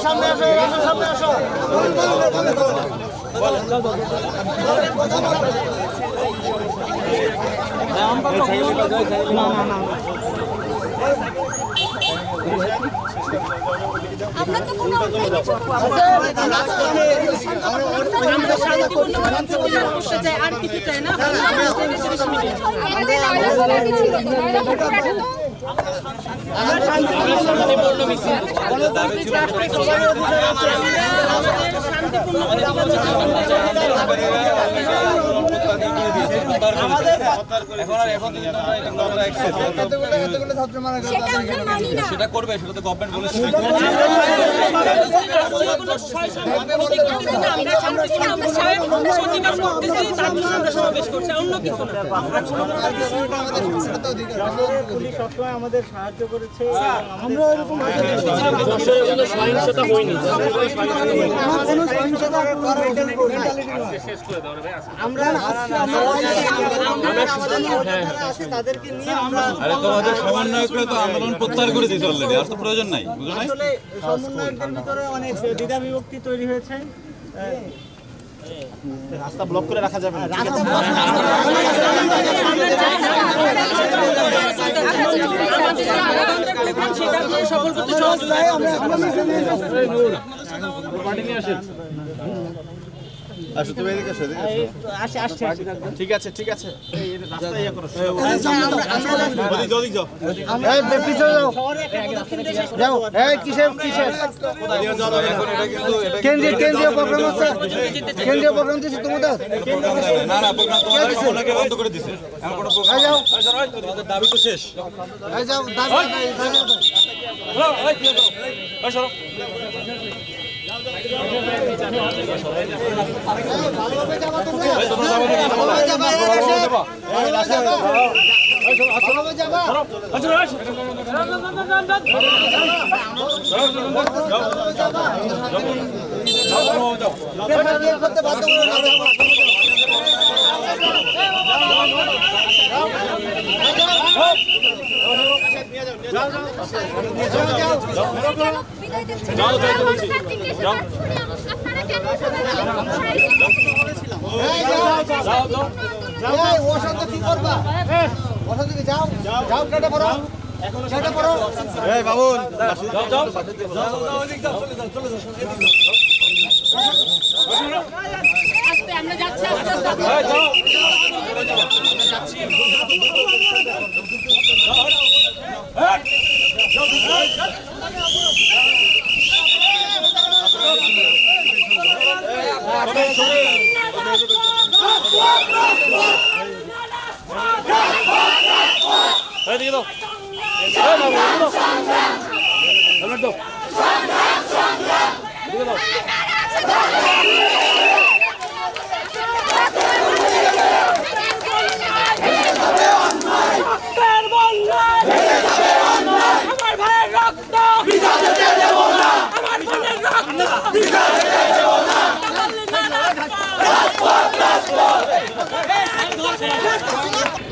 সামনে আসো আমরা তো কোনো আর কিছু চাই না। সেটা করবে, সেটা তো গভর্নমেন্ট বলেছে। পুলিশ সবসময় আমাদের সাহায্য করেছে। তাদেরকে নিয়ে আমরা তোমাদের সমন্বয়করা তো আন্দোলন প্রত্যাহার করে দিতে অলরেডি, আর তো প্রয়োজন নাই। আসলে সমন্বয়কদের ভিতরে অনেক দ্বিধা বিভক্তি তৈরি হয়েছে। রাস্তা ব্লক করে রাখা যাবে না। ঠিক আছে ঠিক আছে, কেন্দ্রীয় প্রোগ্রাম আছে, কেন্দ্রীয় প্রোগ্রাম দিচ্ছে তোমাদের। বন্ধ করে দিছে, দাবি তো শেষ।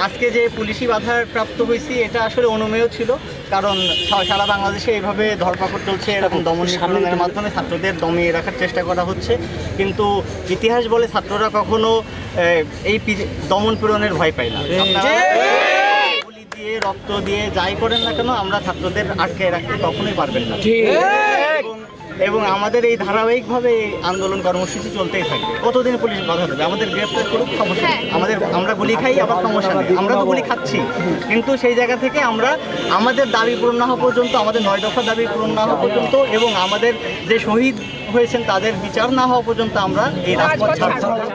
আজকে যে পুলিশি বাধার প্রাপ্ত হয়েছি এটা আসলে অনুমেয় ছিল, কারণ সারা বাংলাদেশে এইভাবে ধরপাকড় চলছে, এরকম দমন নিপীড়নের মাধ্যমে ছাত্রদের দমিয়ে রাখার চেষ্টা করা হচ্ছে। কিন্তু ইতিহাস বলে ছাত্ররা কখনো এই দমন পীড়নের ভয় পায় না। গুলি দিয়ে রক্ত দিয়ে যাই করেন না কেন, আমরা ছাত্রদের আটকে রাখতে কখনোই পারবেন না। এবং আমাদের এই ধারাবাহিকভাবে আন্দোলন কর্মসূচি চলতেই থাকবে। কতদিন পুলিশ বাধা দেবে? আমাদের গ্রেফতার করুক, সমস্যা নেই। আমরা গুলি খাই, আবার সমস্যা নেই, আমরা তো গুলি খাচ্ছি। কিন্তু সেই জায়গা থেকে আমরা আমাদের দাবি পূরণ না হওয়া পর্যন্ত, আমাদের 9 দফা দাবি পূরণ না হওয়া পর্যন্ত এবং আমাদের যে শহীদ হয়েছেন তাদের বিচার না হওয়া পর্যন্ত আমরা এই রাজপথ ছাড়ব না।